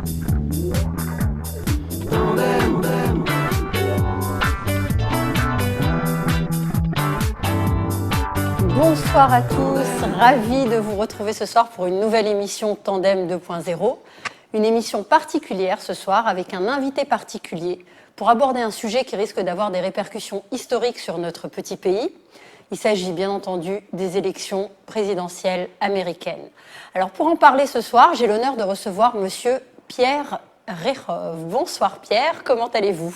Bonsoir à tous, ravi de vous retrouver ce soir pour une nouvelle émission Tandem 2.0. Une émission particulière ce soir avec un invité particulier pour aborder un sujet qui risque d'avoir des répercussions historiques sur notre petit pays. Il s'agit bien entendu des élections présidentielles américaines. Alors pour en parler ce soir, j'ai l'honneur de recevoir monsieur Pierre Rehov. Bonsoir Pierre, comment allez-vous ?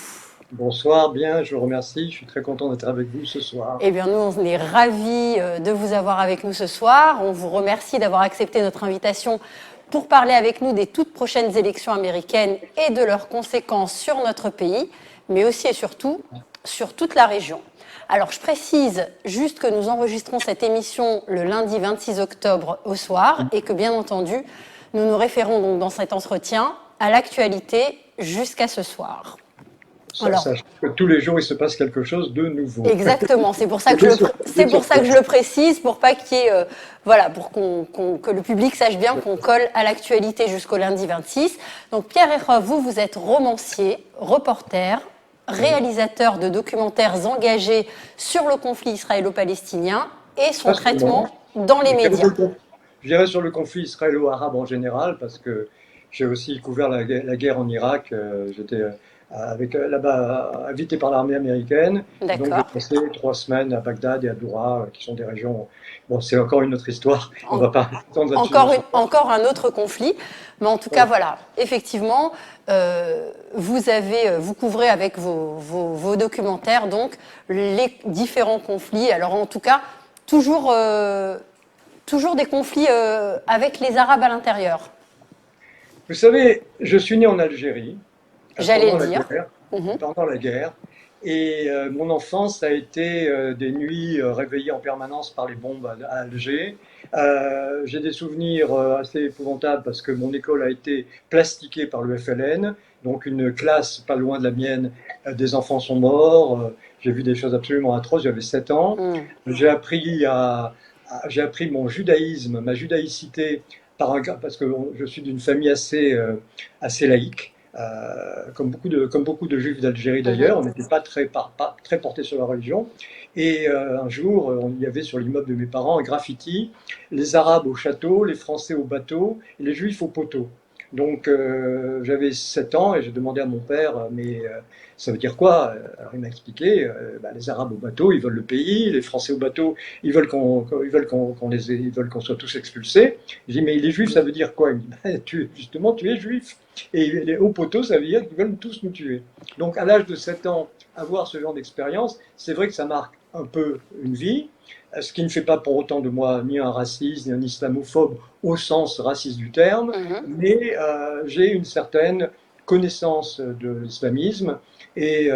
Bonsoir, bien, je vous remercie. Je suis très content d'être avec vous ce soir. Eh bien, nous, on est ravis de vous avoir avec nous ce soir. On vous remercie d'avoir accepté notre invitation pour parler avec nous des toutes prochaines élections américaines et de leurs conséquences sur notre pays, mais aussi et surtout sur toute la région. Alors, je précise juste que nous enregistrons cette émission le lundi 26 octobre au soir et que, bien entendu, nous nous référons donc dans cet entretien à l'actualité jusqu'à ce soir. Sachez que tous les jours, il se passe quelque chose de nouveau. Exactement, c'est pour ça que je le précise, pour pas qu'il y ait, que le public sache bien qu'on colle à l'actualité jusqu'au lundi 26. Donc Pierre Rehov, vous êtes romancier, reporter, réalisateur de documentaires engagés sur le conflit israélo-palestinien et son traitement dans les médias. Je dirais sur le conflit israélo-arabe en général, parce que j'ai aussi couvert la guerre en Irak. J'étais là-bas invité par l'armée américaine. D'accord. Donc j'ai passé 3 semaines à Bagdad et à Doura, qui sont des régions. Bon, c'est encore une autre histoire. On va pas encore un autre conflit, mais en tout cas, voilà, effectivement, vous couvrez avec vos documentaires donc les différents conflits. Alors en tout cas, toujours des conflits avec les Arabes à l'intérieur. Vous savez, je suis né en Algérie. J'allais le dire. Pendant la guerre. Et mon enfance a été des nuits réveillées en permanence par les bombes à Alger. J'ai des souvenirs assez épouvantables parce que mon école a été plastiquée par le FLN. Donc une classe pas loin de la mienne, des enfants sont morts. J'ai vu des choses absolument atroces, j'avais 7 ans. J'ai appris mon judaïsme, ma judaïcité, parce que je suis d'une famille assez laïque. Comme beaucoup de juifs d'Algérie d'ailleurs, on n'était pas très portés sur la religion. Et un jour, il y avait sur l'immeuble de mes parents un graffiti: les Arabes au château, les Français au bateau et les Juifs au poteau. Donc j'avais 7 ans et j'ai demandé à mon père, mais ça veut dire quoi? Alors il m'a expliqué, les Arabes au bateau, ils veulent le pays, les Français au bateau, ils veulent qu'on soit tous expulsés. Je dis, mais les Juifs, ça veut dire quoi? Il me dit, justement, tu es juif. Et les hauts poteaux, ça veut dire qu'ils veulent tous nous tuer. Donc à l'âge de 7 ans, avoir ce genre d'expérience, c'est vrai que ça marque un peu une vie, ce qui ne fait pas pour autant de moi ni un raciste, ni un islamophobe au sens raciste du terme, mais j'ai une certaine connaissance de l'islamisme et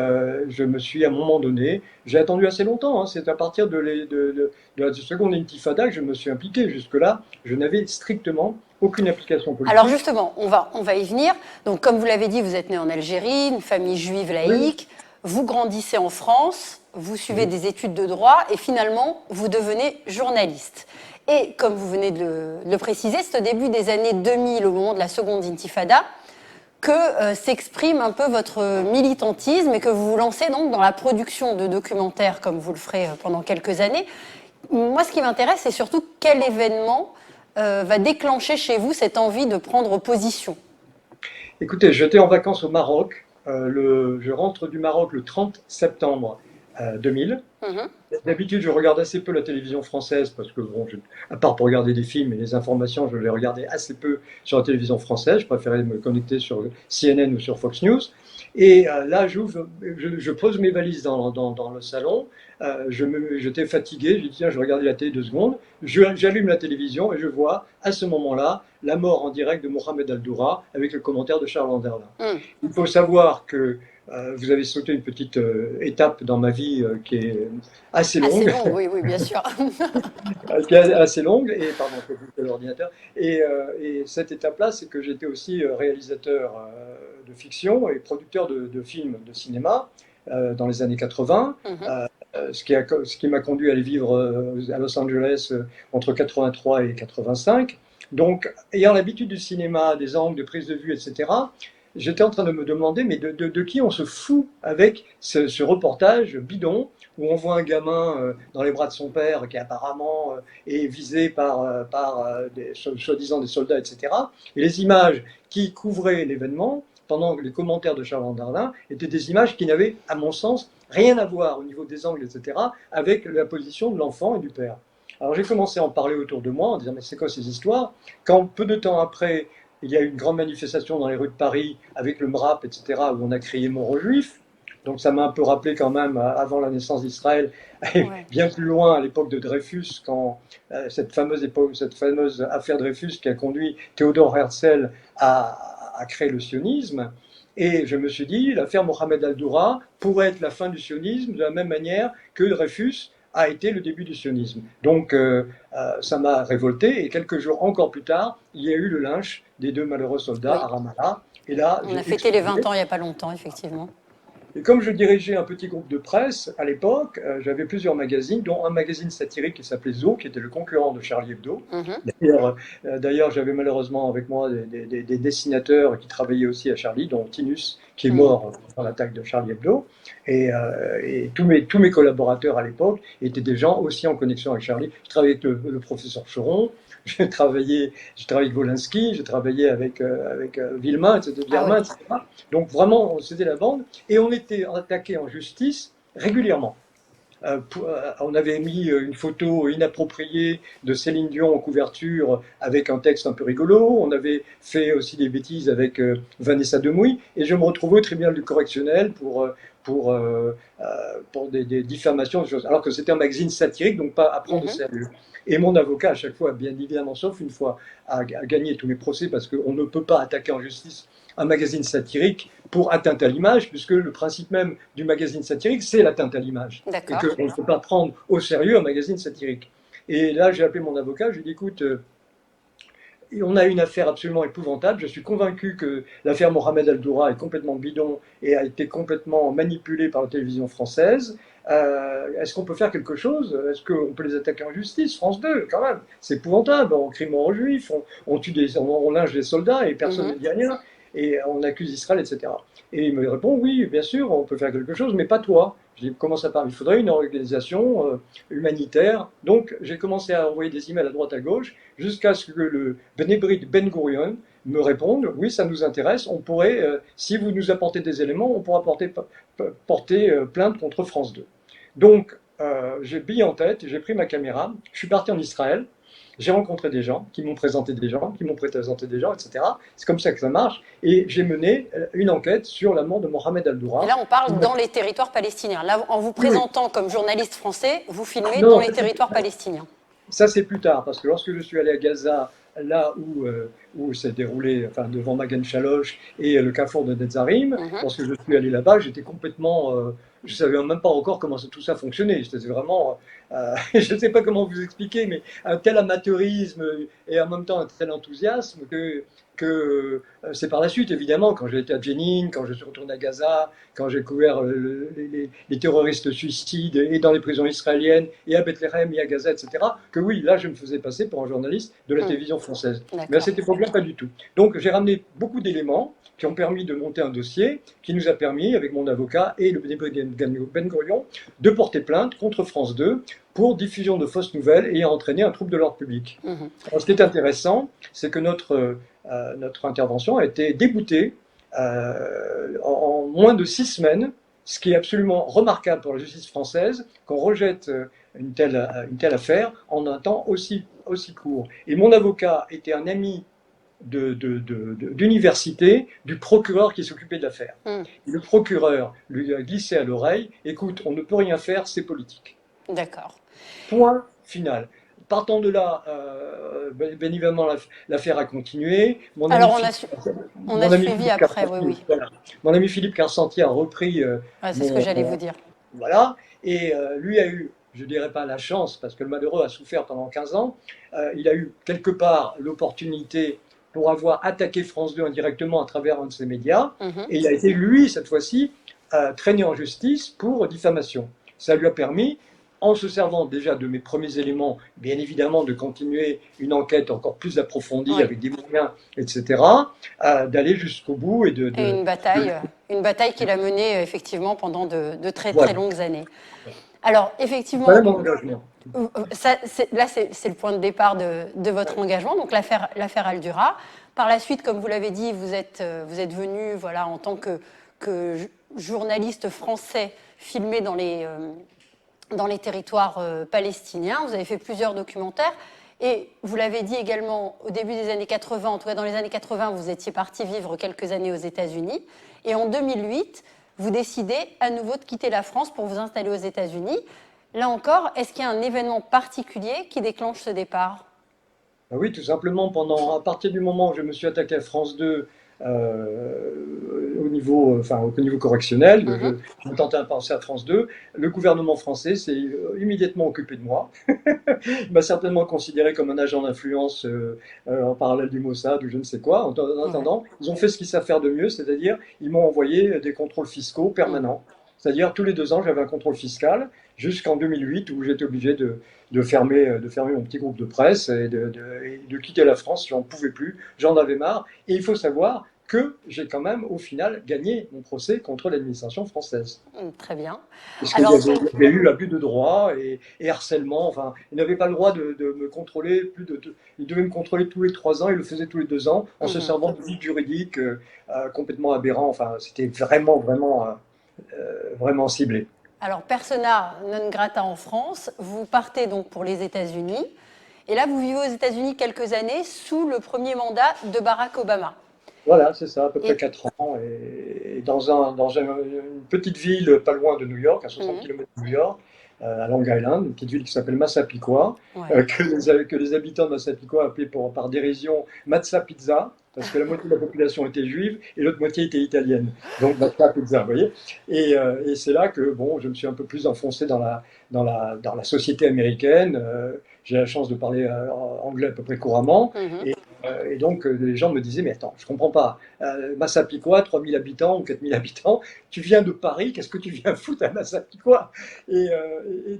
je me suis, à un moment donné, j'ai attendu assez longtemps, c'est à partir de la seconde intifada que je me suis impliqué. Jusque-là, je n'avais strictement aucune application politique. Alors justement, on va y venir. Donc comme vous l'avez dit, vous êtes né en Algérie, une famille juive laïque, vous grandissez en France, vous suivez des études de droit et finalement, vous devenez journaliste. Et comme vous venez de le préciser, c'est au début des années 2000, au moment de la seconde intifada, que s'exprime un peu votre militantisme et que vous vous lancez donc dans la production de documentaires comme vous le ferez pendant quelques années. Moi, ce qui m'intéresse, c'est surtout quel événement va déclencher chez vous cette envie de prendre position. Écoutez, j'étais en vacances au Maroc. Je rentre du Maroc le 30 septembre 2000. D'habitude, je regarde assez peu la télévision française parce que, à part pour regarder des films et les informations, je les regardais assez peu sur la télévision française. Je préférais me connecter sur CNN ou sur Fox News. Et là, je pose mes valises dans le salon. J'étais fatigué. J'ai dit, tiens, je regardais la télé 2 secondes. J'allume la télévision et je vois à ce moment-là la mort en direct de Mohamed Al-Doura avec le commentaire de Charles Anderlin. Il faut savoir que vous avez sauté une petite étape dans ma vie qui est assez longue. Assez longue, oui, bien sûr. Qui est assez longue, et pardon, je peux couper l'ordinateur. Et cette étape-là, c'est que j'étais aussi réalisateur de fiction et producteur de films de cinéma dans les années 80. Ce qui m'a conduit à aller vivre à Los Angeles entre 83 et 85. Donc, ayant l'habitude du cinéma, des angles de prise de vue, etc., j'étais en train de me demander, mais de qui on se fout avec ce reportage bidon où on voit un gamin dans les bras de son père qui apparemment est visé par soi-disant des soldats, etc. Et les images qui couvraient l'événement, pendant les commentaires de Charles Darwin, étaient des images qui n'avaient, à mon sens, rien à voir au niveau des angles, etc., avec la position de l'enfant et du père. Alors j'ai commencé à en parler autour de moi en disant mais c'est quoi ces histoires? Quand peu de temps après, il y a eu une grande manifestation dans les rues de Paris avec le MRAP, etc., où on a crié mort aux Juifs. Donc ça m'a un peu rappelé quand même, avant la naissance d'Israël, et Ouais. bien plus loin à l'époque de Dreyfus, quand cette fameuse affaire Dreyfus qui a conduit Théodore Herzl à créer le sionisme. Et je me suis dit, l'affaire Mohamed Al-Doura pourrait être la fin du sionisme de la même manière que Dreyfus a été le début du sionisme. Donc ça m'a révolté et quelques jours encore plus tard, il y a eu le lynch des 2 malheureux soldats Oui. à Ramallah. Et là, On j'ai a fêté les 20 explosé. ans il n'y a pas longtemps, effectivement. Et comme je dirigeais un petit groupe de presse à l'époque, j'avais plusieurs magazines, dont un magazine satirique qui s'appelait Zo, qui était le concurrent de Charlie Hebdo. Mhm. D'ailleurs, j'avais malheureusement avec moi des dessinateurs qui travaillaient aussi à Charlie, dont Tinus, qui est Mhm. mort dans l'attaque de Charlie Hebdo. Et tous mes collaborateurs à l'époque étaient des gens aussi en connexion avec Charlie. Je travaillais avec le professeur Choron, j'ai travaillé avec Wolinski, j'ai travaillé avec Villemain, etc., Ah oui. Villemain, etc. Donc vraiment, c'était la bande. Et on était attaqué en justice régulièrement. On avait mis une photo inappropriée de Céline Dion en couverture avec un texte un peu rigolo. On avait fait aussi des bêtises avec Vanessa Demouy. Et je me retrouvais au tribunal du correctionnel pour, euh, pour des diffamations, des choses. Alors que c'était un magazine satirique, donc pas à prendre au Mhm. sérieux. Et mon avocat, à chaque fois, bien évidemment, sauf une fois, a gagné tous mes procès parce qu'on ne peut pas attaquer en justice un magazine satirique pour atteinte à l'image, puisque le principe même du magazine satirique, c'est l'atteinte à l'image et D'accord. qu'on ne peut pas prendre au sérieux un magazine satirique. Et là, j'ai appelé mon avocat, je lui ai dit, écoute, on a une affaire absolument épouvantable, je suis convaincu que l'affaire Mohamed Al-Doura est complètement bidon et a été complètement manipulée par la télévision française. Est-ce qu'on peut faire quelque chose? Est-ce qu'on peut les attaquer en justice? France 2, quand même, c'est épouvantable, on crie mort aux juifs, on linge des soldats et personne ne Mhm. dit rien, et on accuse Israël, etc. Et il me répond, oui, bien sûr, on peut faire quelque chose, mais pas toi. Je dis, comment ça part? Il faudrait une organisation humanitaire. Donc j'ai commencé à envoyer des emails à droite à gauche, jusqu'à ce que le Benebrid Ben Gurion me réponde, oui, ça nous intéresse, on pourrait, si vous nous apportez des éléments, on pourra porter plainte contre France 2. Donc, j'ai bille en tête, j'ai pris ma caméra, je suis parti en Israël, j'ai rencontré des gens qui m'ont présenté des gens, qui m'ont présenté des gens, etc. C'est comme ça que ça marche. Et j'ai mené une enquête sur la mort de Mohamed Et Al-Doura. là, on parle dans les territoires palestiniens. Là, en vous Oui, oui. présentant comme journaliste français, vous filmez dans Non, les territoires palestiniens. ça, c'est plus tard, parce que lorsque je suis allé à Gaza, là où s'est déroulé, enfin, devant Magen Shalosh et le carrefour de Netzarim, Mhm. lorsque je suis allé là-bas, j'étais complètement. Je ne savais même pas encore comment tout ça fonctionnait. C'était vraiment. Je ne sais pas comment vous expliquer, mais un tel amateurisme et en même temps un tel enthousiasme que c'est par la suite, évidemment, quand j'ai été à Jenin, quand je suis retourné à Gaza, quand j'ai couvert les terroristes suicides et dans les prisons israéliennes, et à Bethléem et à Gaza, etc., que oui, là, je me faisais passer pour un journaliste de la Mhm. télévision française. Mais à D'accord. cette époque-là, pas du tout. Donc, j'ai ramené beaucoup d'éléments qui ont permis de monter un dossier, qui nous a permis, avec mon avocat et le Ben Gurion, de porter plainte contre France 2 pour diffusion de fausses nouvelles ayant entraîné un trouble de l'ordre public. Mhm. Alors, ce qui est intéressant, c'est que notre intervention a été déboutée en moins de 6 semaines, ce qui est absolument remarquable pour la justice française, qu'on rejette une telle affaire en un temps aussi court. Et mon avocat était un ami d'université du procureur qui s'occupait de l'affaire. Mhm. Le procureur lui a glissé à l'oreille, écoute, on ne peut rien faire, c'est politique. D'accord. Point final. Partant de là, bien évidemment, l'affaire a continué. Alors, on a Mon ami suivi Philippe après, oui, Carpentier, oui. voilà. Mon ami Philippe Carpentier a repris Ouais, c'est ce que mon, j'allais vous dire. voilà, et lui a eu, je ne dirais pas la chance, parce que le malheureux a souffert pendant 15 ans, il a eu quelque part l'opportunité pour avoir attaqué France 2 indirectement à travers un de ses médias, Mhm. et il a été, lui, cette fois-ci, traîné en justice pour diffamation. Ça lui a permis en se servant déjà de mes premiers éléments, bien évidemment de continuer une enquête encore plus approfondie Oui. avec des moyens, etc., d'aller jusqu'au bout et Et de- une bataille qu'il a menée effectivement pendant de très très voilà. longues années. Alors effectivement, Voilà mon donc, engagement. là c'est le point de départ de votre engagement, donc l'affaire Aldura. Par la suite, comme vous l'avez dit, vous êtes venu voilà, en tant que journaliste français filmé dans les territoires palestiniens. Vous avez fait plusieurs documentaires. Et vous l'avez dit également, au début des années 80, en tout cas dans les années 80, vous étiez parti vivre quelques années aux États-Unis. Et en 2008, vous décidez à nouveau de quitter la France pour vous installer aux États-Unis. Là encore, est-ce qu'il y a un événement particulier qui déclenche ce départ? Ah oui, tout simplement, à partir du moment où je me suis attaqué à France 2 au niveau correctionnel, Mhm. je me tentais un penser à France 2, le gouvernement français s'est immédiatement occupé de moi. Il m'a certainement considéré comme un agent d'influence en parallèle du Mossad ou je ne sais quoi. En Ouais. attendant, ils ont fait ce qu'ils savent faire de mieux, c'est-à-dire ils m'ont envoyé des contrôles fiscaux Mhm. permanents. C'est-à-dire tous les 2 ans, j'avais un contrôle fiscal jusqu'en 2008 où j'étais obligé de fermer mon petit groupe de presse et de quitter la France. J'en pouvais plus, j'en avais marre. Et il faut savoir que j'ai quand même, au final, gagné mon procès contre l'administration française. Très bien. Parce qu'il y Alors, avait, il y avait eu abus de droit et harcèlement. Enfin, il n'avait pas le droit de me contrôler il devait me contrôler tous les 3 ans. Il le faisait tous les 2 ans en se mhm. servant de guides juridiques complètement aberrants. Enfin, c'était vraiment ciblé. Alors, persona non grata en France, vous partez donc pour les États-Unis. Et là, vous vivez aux États-Unis quelques années sous le premier mandat de Barack Obama. Voilà, c'est ça, à peu près Et, 4 ans. Et une petite ville pas loin de New York, à 60 mhm, km de New York, à Long Island, une petite ville qui s'appelle Massapequa, ouais. que les habitants de Massapequa appelaient par dérision Mazza Pizza, parce que la moitié de la population était juive et l'autre moitié était italienne. Donc Mazza Pizza, vous voyez. Et c'est là que bon, je me suis un peu plus enfoncé dans la société américaine. J'ai la chance de parler anglais à peu près couramment. Mhm. Et donc, les gens me disaient, mais attends, je comprends pas. Massapequa, 3000 habitants ou 4000 habitants, tu viens de Paris, qu'est-ce que tu viens foutre à Massapequa et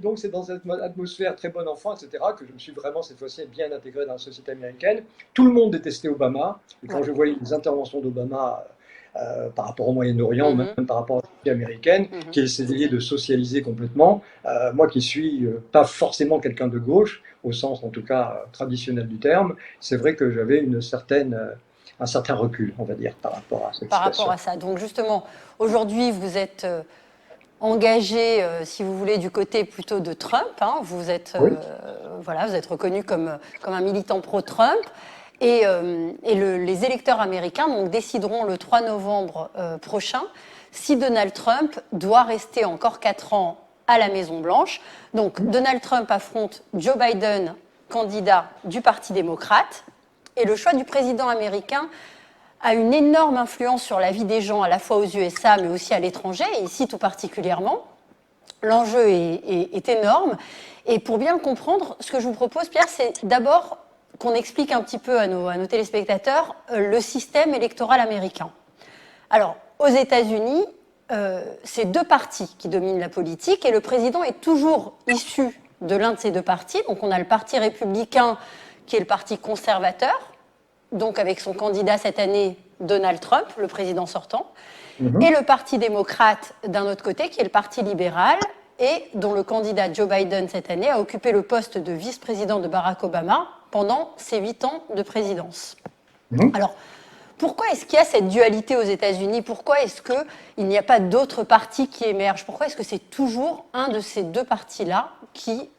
donc, c'est dans cette atmosphère très bon enfant, etc., que je me suis vraiment, cette fois-ci, bien intégré dans la société américaine. Tout le monde détestait Obama. Et quand Ouais. je voyais les interventions d'Obama par rapport au Moyen-Orient, ou Mhm. même par rapport à la société américaine, Mhm. qui essayait de socialiser complètement, moi qui suis pas forcément quelqu'un de gauche, au sens en tout cas traditionnel du terme, c'est vrai que j'avais un certain recul, on va dire, par rapport à cette Par rapport situation. à ça. Donc, justement, aujourd'hui, vous êtes engagé, si vous voulez, du côté plutôt de Trump. Hein. Oui. Voilà, vous êtes reconnu comme un militant pro-Trump. Les électeurs américains donc, décideront le 3 novembre prochain si Donald Trump doit rester encore 4 ans à la Maison-Blanche. Donc, Donald Trump affronte Joe Biden, candidat du Parti démocrate. Et le choix du président américain a une énorme influence sur la vie des gens, à la fois aux USA, mais aussi à l'étranger, et ici tout particulièrement. L'enjeu est énorme. Et pour bien le comprendre, ce que je vous propose, Pierre, c'est d'abord qu'on explique un petit peu à nos téléspectateurs le système électoral américain. Alors, aux États-Unis, c'est deux partis qui dominent la politique, et le président est toujours issu de l'un de ces deux partis. Donc, on a le Parti républicain, qui est le parti conservateur, donc avec son candidat cette année, Donald Trump, le président sortant, et Mhm. le Parti démocrate d'un autre côté, qui est le Parti libéral, et dont le candidat Joe Biden cette année a occupé le poste de vice-président de Barack Obama pendant ses 8 ans de présidence. Mhm. Alors, pourquoi est-ce qu'il y a cette dualité aux États-Unis? Pourquoi est-ce qu'il n'y a pas d'autres partis qui émergent? Pourquoi est-ce que c'est toujours un de ces deux partis-là qui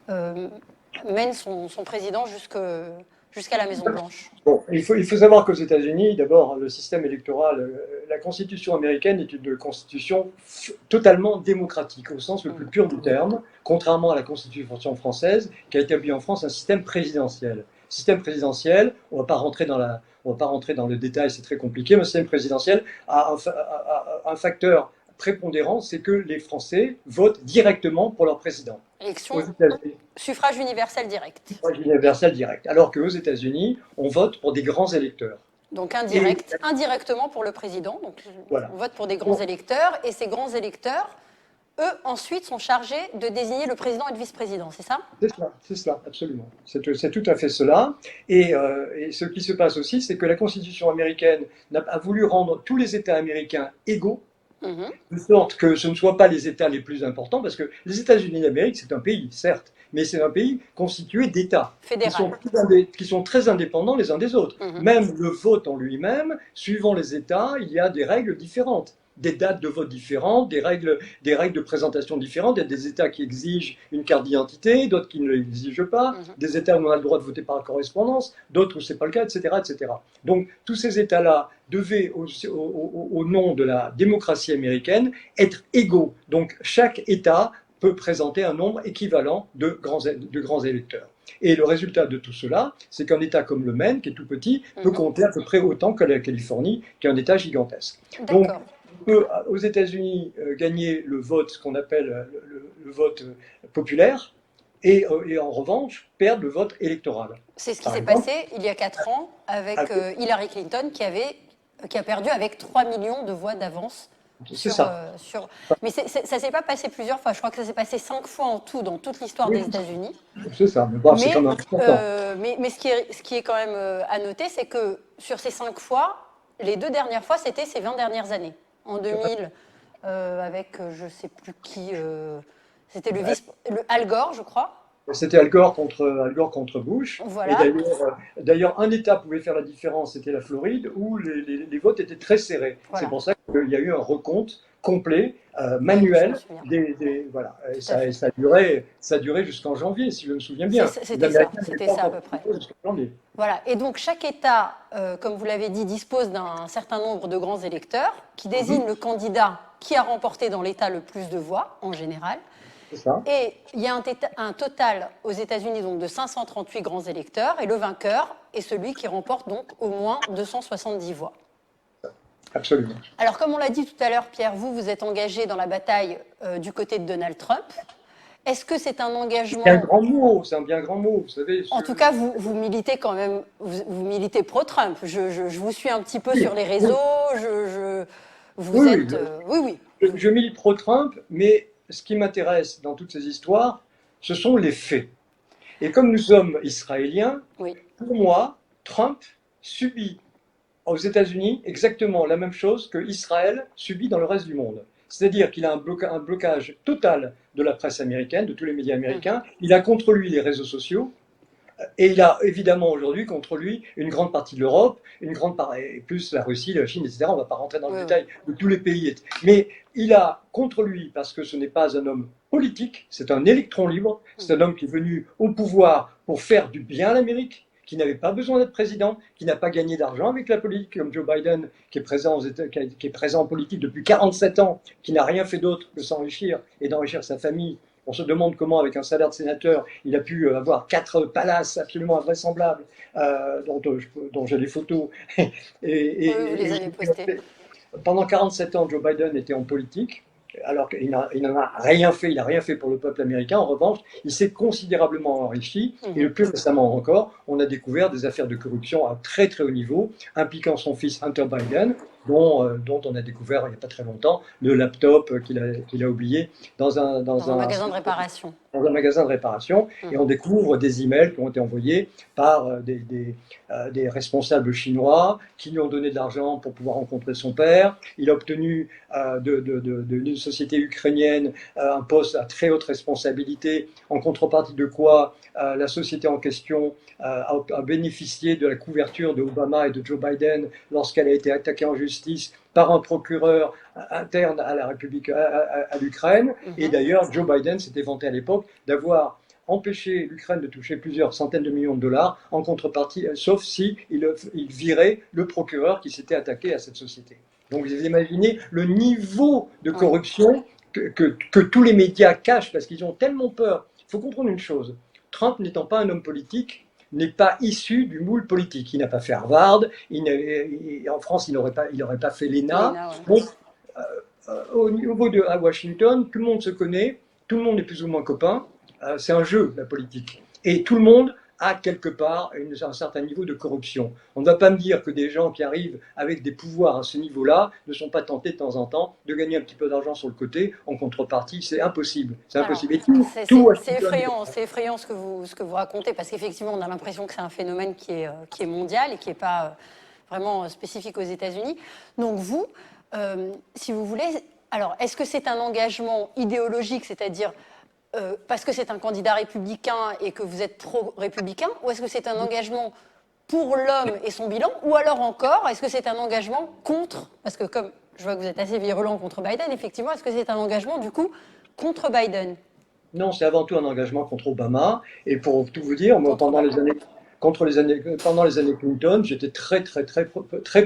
mène son président jusqu'à la Maison-Blanche? Bon, il faut savoir qu'aux États-Unis, d'abord, le système électoral, la Constitution américaine est une constitution totalement démocratique, au sens le plus pur du terme, contrairement à la Constitution française, qui a établi en France un système présidentiel. Système présidentiel, on va pas rentrer dans le détail, c'est très compliqué, mais le système présidentiel a un facteur prépondérant, c'est que les Français votent directement pour leur président. Aux Élection, États-Unis, suffrage universel direct. universel direct. Alors qu'aux États-Unis, on vote pour des grands électeurs. Donc Et indirectement pour le président. Donc voilà. on vote pour des grands Bon, électeurs, et ces grands électeurs, eux, ensuite, sont chargés de désigner le président et le vice-président, c'est ça? C'est cela, absolument. C'est tout à fait cela. Et ce qui se passe aussi, c'est que la Constitution américaine a voulu rendre tous les États américains égaux, Mhm. de sorte que ce ne soient pas les États les plus importants, parce que les États-Unis d'Amérique, c'est un pays, certes, mais c'est un pays constitué d'États Fédéral. qui sont très indépendants les uns des autres. Mhm. Même le vote en lui-même, suivant les États, il y a des règles différentes, des dates de vote différentes, des règles de présentation différentes. Il y a des États qui exigent une carte d'identité, d'autres qui ne l'exigent pas, Mhm. des États où on a le droit de voter par correspondance, d'autres où ce n'est pas le cas, etc., etc. Donc tous ces États-là devaient, au nom de la démocratie américaine, être égaux. Donc chaque État peut présenter un nombre équivalent de grands électeurs. Et le résultat de tout cela, c'est qu'un État comme le Maine, qui est tout petit, peut compter à peu près autant que la Californie, qui est un État gigantesque. Donc, on peut aux États-Unis gagner le vote, ce qu'on appelle le vote populaire, et en revanche, perdre le vote électoral. C'est ce qui s'est passé il y a 4 ans avec Hillary Clinton qui a perdu avec 3 millions de voix d'avance. C'est ça. Mais ça ne s'est pas passé plusieurs fois. Je crois que ça s'est passé 5 fois en tout dans toute l'histoire des États-Unis. C'est ça. Mais bon, c'est quand même important. Mais ce qui est quand même à noter, c'est que sur ces 5 fois, les 2 dernières fois, c'était ces 20 dernières années. En 2000, avec je ne sais plus qui, c'était le Al Gore, je crois. C'était Al Gore contre Bush. Voilà. Et d'ailleurs, un État pouvait faire la différence, c'était la Floride, où les votes étaient très serrés. Voilà. C'est pour ça qu'il y a eu un recompte complet, manuel. Voilà. Et ça a duré jusqu'en janvier, si je me souviens bien. C'était ça à peu près. Voilà. Et donc, chaque État, comme vous l'avez dit, dispose d'un certain nombre de grands électeurs qui désignent le candidat qui a remporté dans l'État le plus de voix, en général. Et il y a un total aux États-Unis donc de 538 grands électeurs, et le vainqueur est celui qui remporte donc au moins 270 voix. Absolument. Alors, comme on l'a dit tout à l'heure, Pierre, vous êtes engagé dans la bataille du côté de Donald Trump. Est-ce que c'est un engagement... C'est un grand mot, c'est un bien grand mot, vous savez. En tout cas, vous militez quand même, vous militez pro-Trump. Je vous suis un petit peu sur les réseaux, Je milite pro-Trump, mais ce qui m'intéresse dans toutes ces histoires, ce sont les faits. Et comme nous sommes israéliens, pour moi, Trump subit aux États-Unis exactement la même chose que Israël subit dans le reste du monde. C'est-à-dire qu'il a un blocage total de la presse américaine, de tous les médias américains. Il a contre lui les réseaux sociaux. Et il a évidemment aujourd'hui contre lui une grande partie de l'Europe, plus la Russie, la Chine, etc. On ne va pas rentrer dans le détail de tous les pays. Mais il a contre lui, parce que ce n'est pas un homme politique, c'est un électron libre, c'est un homme qui est venu au pouvoir pour faire du bien à l'Amérique, qui n'avait pas besoin d'être président, qui n'a pas gagné d'argent avec la politique, comme Joe Biden, qui est présent en politique depuis 47 ans, qui n'a rien fait d'autre que s'enrichir et d'enrichir sa famille. On se demande comment, avec un salaire de sénateur, il a pu avoir 4 palaces absolument invraisemblables, dont j'ai les photos. Vous les avez postées. Pendant 47 ans, Joe Biden était en politique, alors qu'il n'en a rien fait, il n'a rien fait pour le peuple américain. En revanche, il s'est considérablement enrichi. Et le plus récemment encore, on a découvert des affaires de corruption à très très haut niveau, impliquant son fils Hunter Biden, dont on a découvert il n'y a pas très longtemps le laptop qu'il a oublié dans un magasin de réparation. Dans un magasin de réparation, et on découvre des emails qui ont été envoyés par des responsables chinois qui lui ont donné de l'argent pour pouvoir rencontrer son père. Il a obtenu d'une société ukrainienne un poste à très haute responsabilité, en contrepartie de quoi la société en question a bénéficié de la couverture de Obama et de Joe Biden lorsqu'elle a été attaquée en justice par un procureur interne à la République, à l'Ukraine. Et d'ailleurs, Joe Biden s'était vanté à l'époque d'avoir empêché l'Ukraine de toucher plusieurs centaines de millions de dollars en contrepartie, sauf si il virait le procureur qui s'était attaqué à cette société. Donc vous imaginez le niveau de corruption que tous les médias cachent parce qu'ils ont tellement peur. Il faut comprendre une chose, Trump n'étant pas un homme politique, n'est pas issu du moule politique. Il n'a pas fait Harvard, en France, il n'aurait pas fait l'ENA. Donc, au niveau à Washington, tout le monde se connaît, tout le monde est plus ou moins copain. C'est un jeu, la politique. Et tout le monde a quelque part un certain niveau de corruption. On ne va pas me dire que des gens qui arrivent avec des pouvoirs à ce niveau-là ne sont pas tentés de temps en temps de gagner un petit peu d'argent sur le côté en contrepartie. C'est impossible. C'est Alors, impossible. Et tout c'est effrayant ce que vous racontez, parce qu'effectivement, on a l'impression que c'est un phénomène qui est mondial et qui n'est pas vraiment spécifique aux États-Unis. Donc vous, si vous voulez, alors est-ce que c'est un engagement idéologique, c'est-à-dire parce que c'est un candidat républicain et que vous êtes pro-républicain, ou est-ce que c'est un engagement pour l'homme et son bilan, ou alors encore, est-ce que c'est un engagement contre, parce que comme je vois que vous êtes assez virulent contre Biden, effectivement, est-ce que c'est un engagement du coup contre Biden? Non, c'est avant tout un engagement contre Obama. Et pour tout vous dire, moi, pendant les années Clinton, j'étais très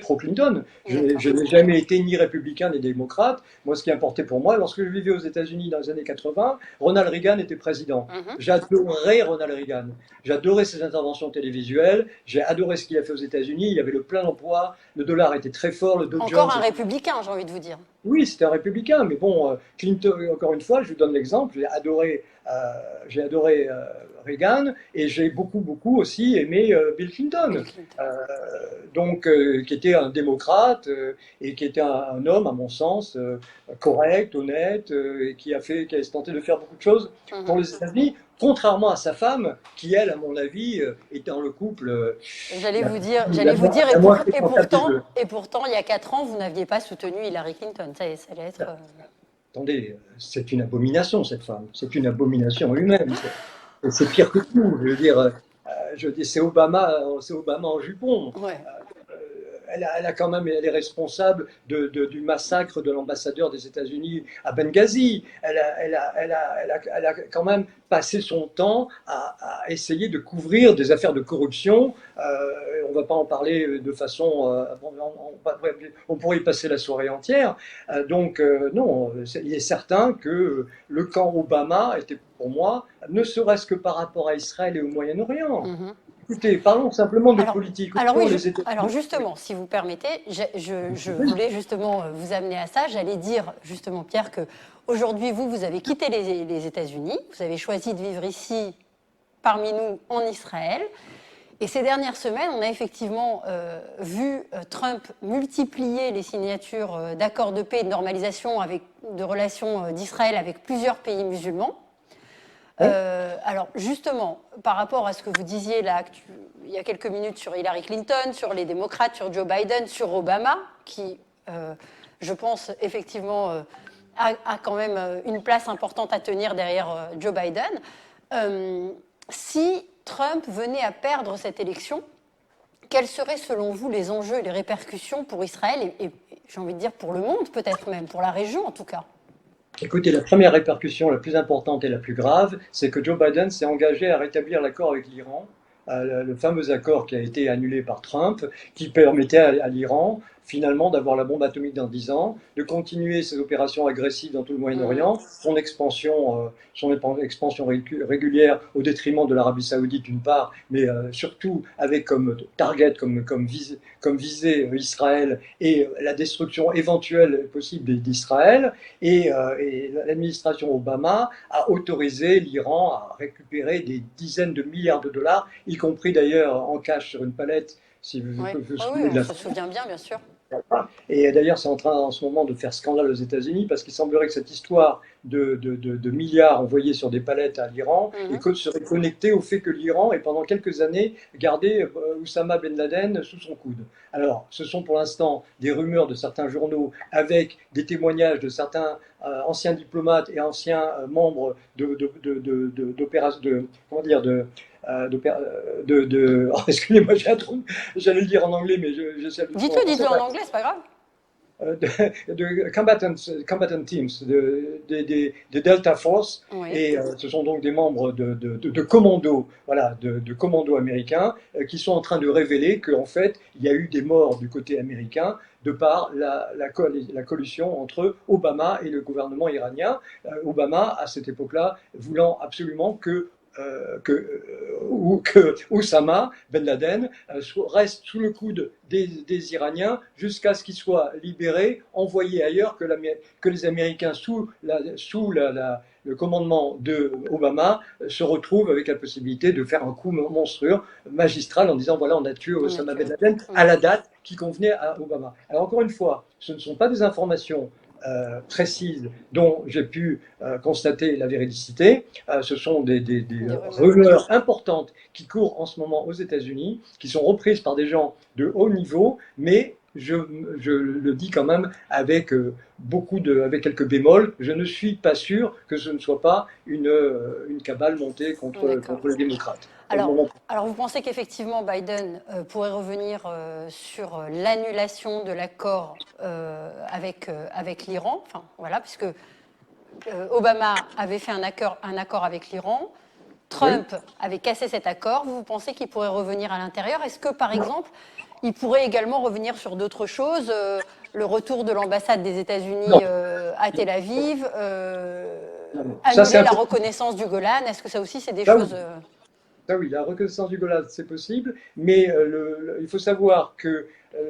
pro-Clinton. Je n'ai jamais été ni républicain ni démocrate. Moi, ce qui importait pour moi, lorsque je vivais aux États-Unis dans les années 80, Ronald Reagan était président. J'adorais Ronald Reagan. J'adorais ses interventions télévisuelles. J'ai adoré ce qu'il a fait aux États-Unis. Il y avait le plein emploi. Le dollar était très fort. Le Dow Jones. Encore un républicain, j'ai envie de vous dire. Oui, c'était un républicain, mais bon, Clinton, encore une fois, je vous donne l'exemple, j'ai adoré Reagan et j'ai beaucoup aussi aimé Bill Clinton, qui était un démocrate et qui était un homme, à mon sens, correct, honnête, et qui a tenté de faire beaucoup de choses pour les États-Unis. Contrairement à sa femme, qui elle, à mon avis, était dans le couple. J'allais vous dire, et pourtant, il y a 4 ans, vous n'aviez pas soutenu Hillary Clinton. Ça allait être. Attendez, c'est une abomination cette femme. C'est une abomination humaine. C'est pire que tout. Je veux dire, c'est Obama en jupon. Ouais. Elle est responsable du massacre de l'ambassadeur des États-Unis à Benghazi. Elle a quand même passé son temps à essayer de couvrir des affaires de corruption. On ne va pas en parler de façon. On pourrait y passer la soirée entière. Non, il est certain que le camp Obama était pour moi, ne serait-ce que par rapport à Israël et au Moyen-Orient. Écoutez, parlons simplement de politique. Alors justement, si vous permettez, je voulais justement vous amener à ça. J'allais dire justement, Pierre, qu'aujourd'hui, vous avez quitté les États-Unis, vous avez choisi de vivre ici, parmi nous, en Israël. Et ces dernières semaines, on a effectivement vu Trump multiplier les signatures d'accords de paix et de normalisation de relations d'Israël avec plusieurs pays musulmans. Alors justement, par rapport à ce que vous disiez là, il y a quelques minutes sur Hillary Clinton, sur les démocrates, sur Joe Biden, sur Obama, qui, je pense, effectivement, a quand même une place importante à tenir derrière Joe Biden. Si Trump venait à perdre cette élection, quels seraient selon vous les enjeux et les répercussions pour Israël et j'ai envie de dire pour le monde, peut-être même, pour la région en tout cas? Écoutez, la première répercussion la plus importante et la plus grave, c'est que Joe Biden s'est engagé à rétablir l'accord avec l'Iran, le fameux accord qui a été annulé par Trump, qui permettait à l'Iran finalement d'avoir la bombe atomique dans 10 ans, de continuer ses opérations agressives dans tout le Moyen-Orient, son expansion régulière au détriment de l'Arabie Saoudite d'une part, mais surtout avec comme target, comme visée Israël et la destruction éventuelle possible d'Israël. Et l'administration Obama a autorisé l'Iran à récupérer des dizaines de milliards de dollars, y compris d'ailleurs en cash sur une palette. Si vous vous souvenez, on se souvient bien sûr. Et d'ailleurs, c'est en train en ce moment de faire scandale aux États-Unis parce qu'il semblerait que cette histoire de milliards envoyés sur des palettes à l'Iran serait connectée au fait que l'Iran ait pendant quelques années gardé Oussama Ben Laden sous son coude. Alors, ce sont pour l'instant des rumeurs de certains journaux avec des témoignages de certains anciens diplomates et anciens membres excusez-moi, j'allais le dire en anglais, mais j'essaie de... Dites-le en anglais, c'est pas grave. De combatant teams, des Delta Force, et ce sont donc des membres de commandos, voilà, de commandos américains qui sont en train de révéler qu'en fait, il y a eu des morts du côté américain de par la collusion entre Obama et le gouvernement iranien. Obama, à cette époque-là, voulant absolument que que Oussama Ben Laden reste sous le coude des Iraniens jusqu'à ce qu'il soit libéré, envoyé ailleurs, que les Américains, sous le commandement de Obama, se retrouvent avec la possibilité de faire un coup monstrueux, magistral, en disant voilà, on a tué Osama Ben Laden à la date qui convenait à Obama. Alors encore une fois, ce ne sont pas des informations précises dont j'ai pu constater la véridicité. Ce sont des rumeurs importantes qui courent en ce moment aux États-Unis, qui sont reprises par des gens de haut niveau, mais je le dis quand même avec avec quelques bémols. Je ne suis pas sûr que ce ne soit pas une cabale montée contre les démocrates. Alors, vous pensez qu'effectivement Biden pourrait revenir sur l'annulation de l'accord avec l'Iran, enfin voilà, puisque Obama avait fait un accord avec l'Iran, Trump avait cassé cet accord. Vous pensez qu'il pourrait revenir à l'intérieur? Est-ce que, par exemple, il pourrait également revenir sur d'autres choses, le retour de l'ambassade des États-Unis à Tel Aviv, annuler la reconnaissance du Golan? Est-ce que ça aussi, c'est des choses... Ah oui, la reconnaissance du Golan, c'est possible, mais il faut savoir que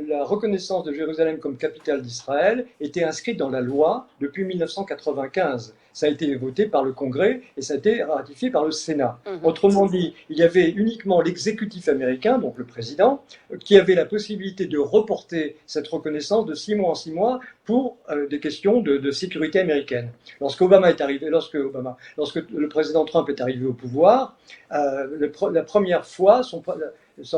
la reconnaissance de Jérusalem comme capitale d'Israël était inscrite dans la loi depuis 1995. Ça a été voté par le Congrès et ça a été ratifié par le Sénat. Autrement dit, il y avait uniquement l'exécutif américain, donc le président, qui avait la possibilité de reporter cette reconnaissance de 6 mois en 6 mois pour des questions de sécurité américaine. Lorsque le président Trump est arrivé au pouvoir, la première fois, son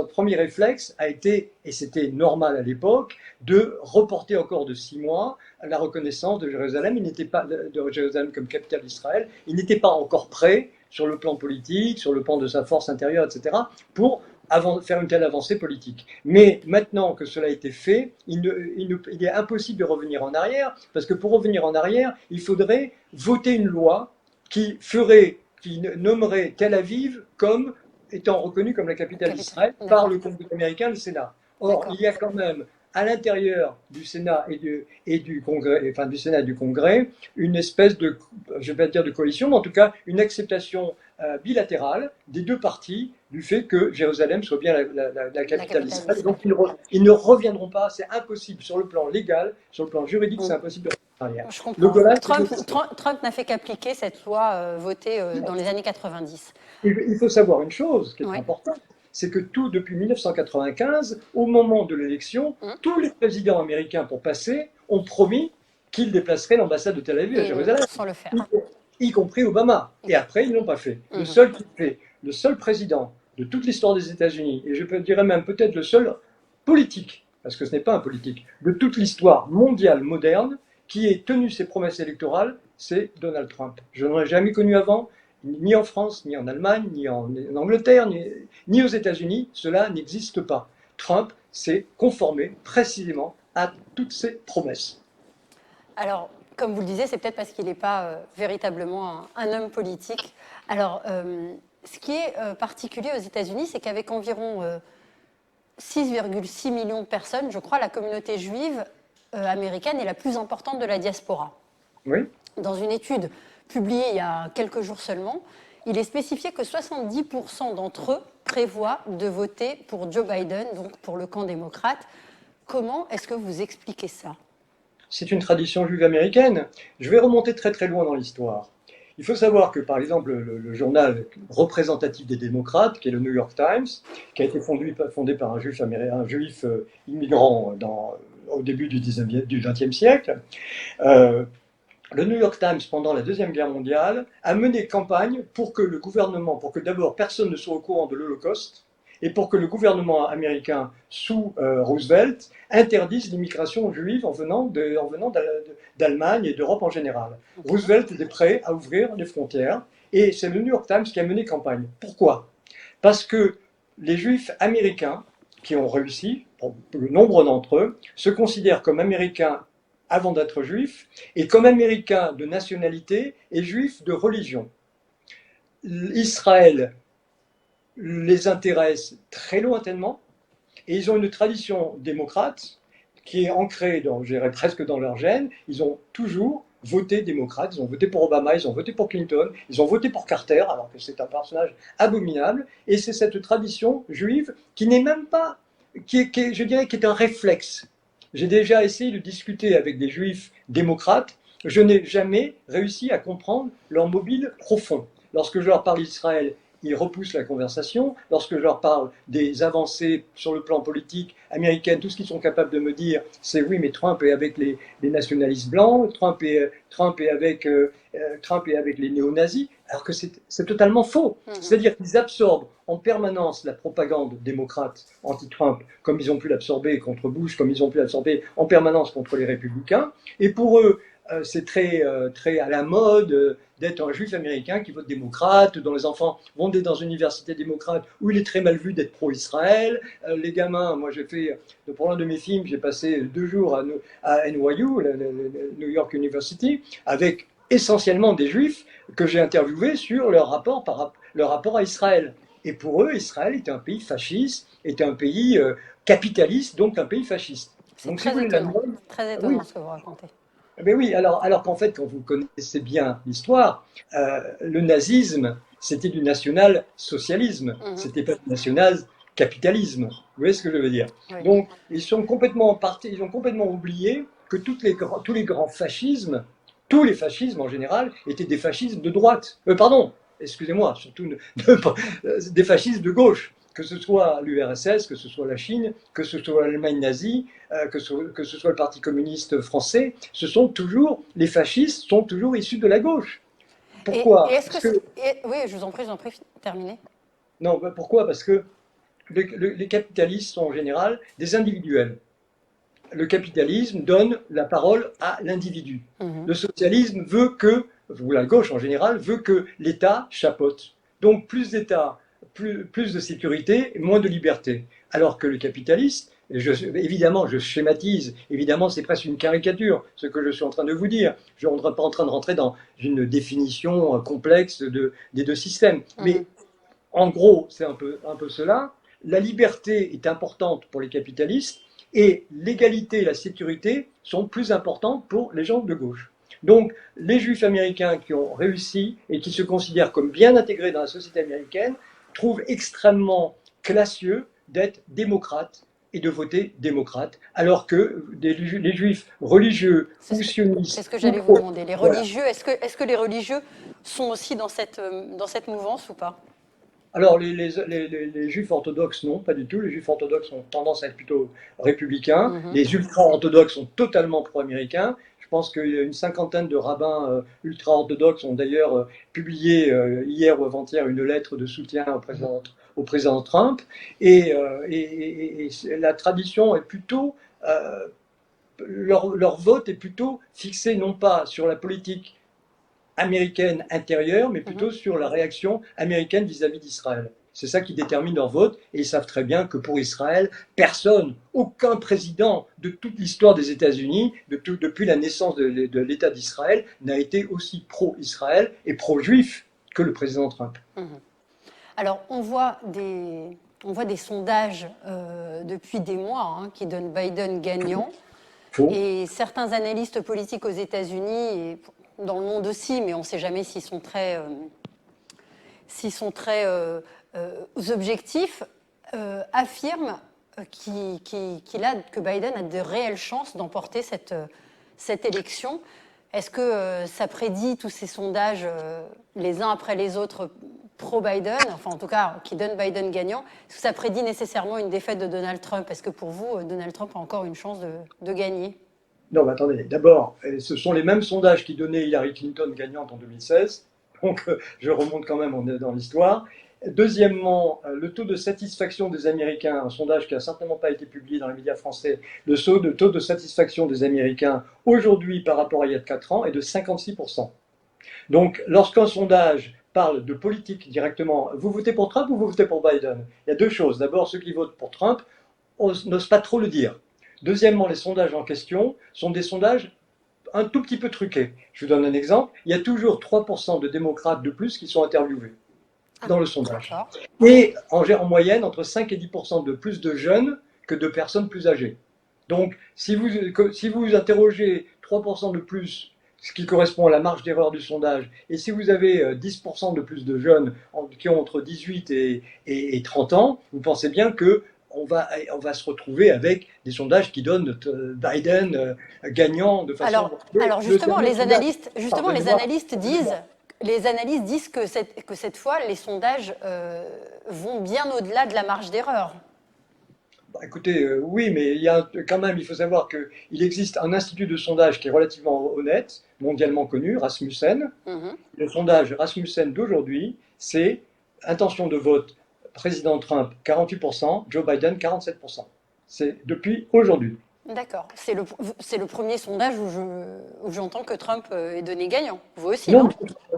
premier réflexe a été, et c'était normal à l'époque, de reporter encore de 6 mois la reconnaissance de Jérusalem. Il n'était pas de Jérusalem comme capitale d'Israël. Il n'était pas encore prêt sur le plan politique, sur le plan de sa force intérieure, etc., pour faire une telle avancée politique. Mais maintenant que cela a été fait, il est impossible de revenir en arrière, parce que pour revenir en arrière, il faudrait voter une loi qui nommerait Tel Aviv comme étant reconnue comme la capitale d'Israël par le Congrès américain, le Sénat. Or, il y a quand même à l'intérieur du Sénat et du Congrès, enfin du Sénat et du Congrès, une espèce de, je vais pas dire de coalition, mais en tout cas une acceptation bilatérale des deux parties du fait que Jérusalem soit bien la capitale d'Israël. Donc ils ne reviendront pas, c'est impossible sur le plan légal, sur le plan juridique, c'est impossible de revenir en arrière. Je comprends. Trump n'a fait qu'appliquer cette loi votée dans les années 90. Il faut savoir une chose qui est importante, c'est que depuis 1995, au moment de l'élection, tous les présidents américains pour passer ont promis qu'ils déplaceraient l'ambassade de Tel Aviv à Jérusalem, sans le faire. Y compris Obama. Et après, ils ne l'ont pas fait. Le seul président de toute l'histoire des États-Unis, et je dirais même peut-être le seul politique, parce que ce n'est pas un politique, de toute l'histoire mondiale moderne, qui ait tenu ses promesses électorales, c'est Donald Trump. Je n'en ai jamais connu avant, ni en France, ni en Allemagne, ni en Angleterre, ni aux États-Unis. Cela n'existe pas. Trump s'est conformé précisément à toutes ses promesses. Alors, comme vous le disiez, c'est peut-être parce qu'il n'est pas véritablement un homme politique. Alors, ce qui est particulier aux États-Unis, c'est qu'avec environ 6,6 millions de personnes, je crois, la communauté juive américaine est la plus importante de la diaspora. Oui. Dans une étude publiée il y a quelques jours seulement, il est spécifié que 70% d'entre eux prévoient de voter pour Joe Biden, donc pour le camp démocrate. Comment est-ce que vous expliquez ça? C'est une tradition juive américaine. Je vais remonter très très loin dans l'histoire. Il faut savoir que, par exemple, le journal représentatif des démocrates, qui est le New York Times, qui a été fondé par un juif immigrant au début du XXe siècle, le New York Times, pendant la Deuxième Guerre mondiale, a mené campagne pour que d'abord personne ne soit au courant de l'Holocauste, et pour que le gouvernement américain sous Roosevelt interdise l'immigration juive en venant d'Allemagne et d'Europe en général. Roosevelt était prêt à ouvrir les frontières, et c'est le New York Times qui a mené campagne. Pourquoi? Parce que les juifs américains qui ont réussi, pour le nombre d'entre eux, se considèrent comme américains avant d'être juifs, et comme américains de nationalité et juifs de religion. Israël les intéresse très lointainement, et ils ont une tradition démocrate qui est ancré dans, je dirais, presque dans leur gène. Ils ont toujours voté démocrate, ils ont voté pour Obama, ils ont voté pour Clinton, ils ont voté pour Carter, alors que c'est un personnage abominable. Et c'est cette tradition juive qui n'est même pas, je dirais, qui est un réflexe. J'ai déjà essayé de discuter avec des juifs démocrates. Je n'ai jamais réussi à comprendre leur mobile profond. Lorsque je leur parle d'Israël, ils repoussent la conversation. Lorsque je leur parle des avancées sur le plan politique américain, tout ce qu'ils sont capables de me dire, c'est oui, mais Trump est avec les nationalistes blancs, Trump est avec les néo-nazis, alors que c'est totalement faux. C'est-à-dire qu'ils absorbent en permanence la propagande démocrate anti-Trump, comme ils ont pu l'absorber contre Bush, comme ils ont pu l'absorber en permanence contre les républicains. Et pour eux, c'est très à la mode d'être un juif américain qui vote démocrate, dont les enfants vont dans une université démocrate où il est très mal vu d'être pro-Israël. Les gamins, moi j'ai fait, pour l'un de mes films, j'ai passé 2 jours à NYU, la New York University, avec essentiellement des juifs que j'ai interviewés sur leur rapport à Israël. Et pour eux, Israël était un pays fasciste, était un pays capitaliste, donc un pays fasciste. C'est Donc si vous très voulez, étonnant, très oui, étonnant ce que vous racontez. mais oui, alors qu'en fait, quand vous connaissez bien l'histoire, le nazisme, c'était du national-socialisme, c'était pas du national-capitalisme. Vous voyez ce que je veux dire? Oui. Donc, ils ont complètement oublié que tous les grands fascismes, tous les fascismes en général, étaient des fascismes de droite. Pardon, excusez-moi, surtout des fascismes de gauche. Que ce soit l'URSS, que ce soit la Chine, que ce soit l'Allemagne nazie, que ce soit le Parti communiste français, les fascistes sont toujours issus de la gauche. Et Pourquoi? est-ce que... oui, je vous en prie, terminez. Non, pourquoi? Parce que les capitalistes sont en général des individuels. Le capitalisme donne la parole à l'individu. Le socialisme veut que, ou la gauche en général, veut que l'État chapeaute. Donc plus d'État, plus de sécurité, moins de liberté. Alors que le capitaliste, évidemment, je schématise, évidemment, c'est presque une caricature, ce que je suis en train de vous dire. Je ne suis pas en train de rentrer dans une définition complexe des deux systèmes. Mais en gros, c'est un peu cela. La liberté est importante pour les capitalistes et l'égalité et la sécurité sont plus importantes pour les gens de gauche. Donc, les juifs américains qui ont réussi et qui se considèrent comme bien intégrés dans la société américaine trouvent extrêmement classieux d'être démocrates et de voter démocrate, alors que les juifs religieux ou sionistes... C'est ce que j'allais vous demander. Les religieux, voilà. Est-ce que les religieux sont aussi dans cette mouvance ou pas? Alors, les juifs orthodoxes, non, pas du tout. Les juifs orthodoxes ont tendance à être plutôt républicains. Les ultra-orthodoxes sont totalement pro-américains. Je pense qu'il y a une cinquantaine de rabbins ultra-orthodoxes ont d'ailleurs publié hier ou avant-hier une lettre de soutien au président Trump. Et la tradition est plutôt... leur vote est plutôt fixé non pas sur la politique américaine intérieure, mais plutôt sur la réaction américaine vis-à-vis d'Israël. C'est ça qui détermine leur vote, et ils savent très bien que pour Israël, personne, aucun président de toute l'histoire des États-Unis, depuis la naissance de l'État d'Israël, n'a été aussi pro-Israël et pro-juif que le président Trump. Alors, on voit des sondages depuis des mois qui donnent Biden gagnant. Faux. Et certains analystes politiques aux États-Unis, et dans le monde aussi, mais on ne sait jamais s'ils sont très objectifs, affirment que Biden a de réelles chances d'emporter cette élection. Est-ce que ça prédit tous ces sondages les uns après les autres pro-Biden, enfin en tout cas qui donnent Biden gagnant, est-ce que ça prédit nécessairement une défaite de Donald Trump? Est-ce que pour vous, Donald Trump a encore une chance de gagner? Non, mais attendez, d'abord, ce sont les mêmes sondages qui donnaient Hillary Clinton gagnante en 2016, donc je remonte quand même dans l'histoire. Deuxièmement, le taux de satisfaction des Américains, un sondage qui n'a certainement pas été publié dans les médias français, le taux de satisfaction des Américains aujourd'hui par rapport à il y a 4 ans est de 56%. Donc lorsqu'un sondage parle de politique directement, vous votez pour Trump ou vous votez pour Biden? Il y a deux choses. D'abord, ceux qui votent pour Trump n'osent pas trop le dire. Deuxièmement, les sondages en question sont des sondages un tout petit peu truqués. Je vous donne un exemple. Il y a toujours 3% de démocrates de plus qui sont interviewés dans le sondage. Et en moyenne, entre 5 et 10% de plus de jeunes que de personnes plus âgées. Donc, si vous interrogez 3% de plus, ce qui correspond à la marge d'erreur du sondage, et si vous avez 10% de plus de jeunes qui ont entre 18 et 30 ans, vous pensez bien que on va se retrouver avec des sondages qui donnent Biden gagnant de façon... Alors justement, Pardonnez-moi. les analystes disent que cette fois, les sondages vont bien au-delà de la marge d'erreur. Bah, écoutez, oui, mais quand même, il faut savoir qu'il existe un institut de sondage qui est relativement honnête, mondialement connu, Rasmussen. Mhm. Le sondage Rasmussen d'aujourd'hui, c'est intention de vote président Trump 48%, Joe Biden 47%. C'est depuis aujourd'hui. D'accord. C'est le premier sondage où j'entends que Trump est donné gagnant. Vous aussi, Non,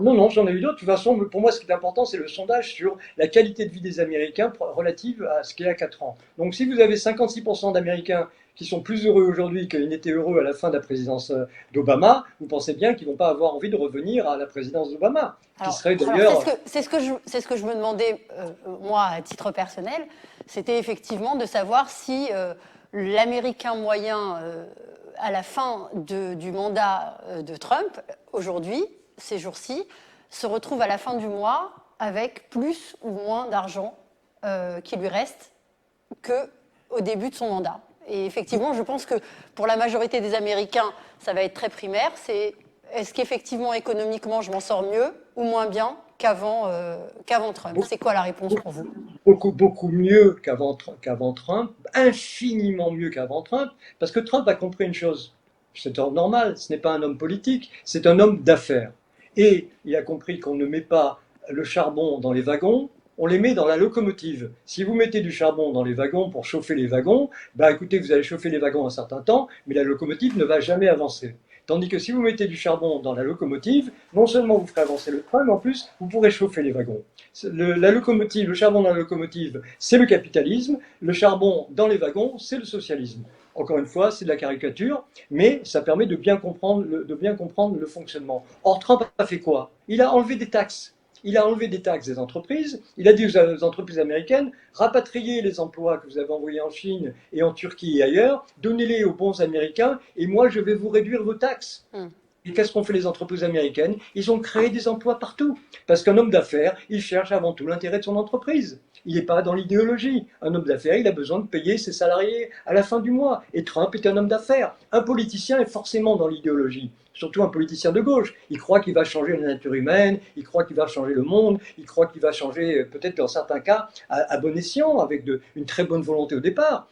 non? non, j'en ai eu d'autres. De toute façon, pour moi, ce qui est important, c'est le sondage sur la qualité de vie des Américains relative à ce qu'il y a 4 ans. Donc, si vous avez 56% d'Américains qui sont plus heureux aujourd'hui qu'ils n'étaient heureux à la fin de la présidence d'Obama, vous pensez bien qu'ils ne vont pas avoir envie de revenir à la présidence d'Obama, qui serait d'ailleurs... C'est ce que je me demandais, moi, à titre personnel, c'était effectivement de savoir si l'Américain moyen, à la fin du mandat de Trump, aujourd'hui, ces jours-ci, se retrouve à la fin du mois avec plus ou moins d'argent qui lui reste qu'au début de son mandat. Et effectivement, je pense que pour la majorité des Américains, ça va être très primaire. C'est est-ce qu'effectivement, économiquement, je m'en sors mieux ou moins bien qu'avant Trump? C'est quoi la réponse pour vous? Beaucoup mieux qu'avant Trump, infiniment mieux qu'avant Trump, parce que Trump a compris une chose, c'est normal, ce n'est pas un homme politique, c'est un homme d'affaires. Et il a compris qu'on ne met pas le charbon dans les wagons, on les met dans la locomotive. Si vous mettez du charbon dans les wagons pour chauffer les wagons, bah écoutez, vous allez chauffer les wagons un certain temps, mais la locomotive ne va jamais avancer. Tandis que si vous mettez du charbon dans la locomotive, non seulement vous ferez avancer le train, mais en plus vous pourrez chauffer les wagons. La locomotive, le charbon dans la locomotive, c'est le capitalisme. Le charbon dans les wagons, c'est le socialisme. Encore une fois, c'est de la caricature, mais ça permet de bien comprendre le fonctionnement. Or, Trump a fait quoi? Il a enlevé des taxes. Il a enlevé des taxes des entreprises. Il a dit aux entreprises américaines, rapatriez les emplois que vous avez envoyés en Chine et en Turquie et ailleurs, donnez-les aux bons Américains et moi, je vais vous réduire vos taxes. Et qu'est-ce qu'ont fait les entreprises américaines? Ils ont créé des emplois partout. Parce qu'un homme d'affaires, il cherche avant tout l'intérêt de son entreprise. Il n'est pas dans l'idéologie. Un homme d'affaires, il a besoin de payer ses salariés à la fin du mois. Et Trump est un homme d'affaires. Un politicien est forcément dans l'idéologie. Surtout un politicien de gauche. Il croit qu'il va changer la nature humaine, il croit qu'il va changer le monde, il croit qu'il va changer, peut-être dans certains cas, à bon escient, avec une très bonne volonté au départ.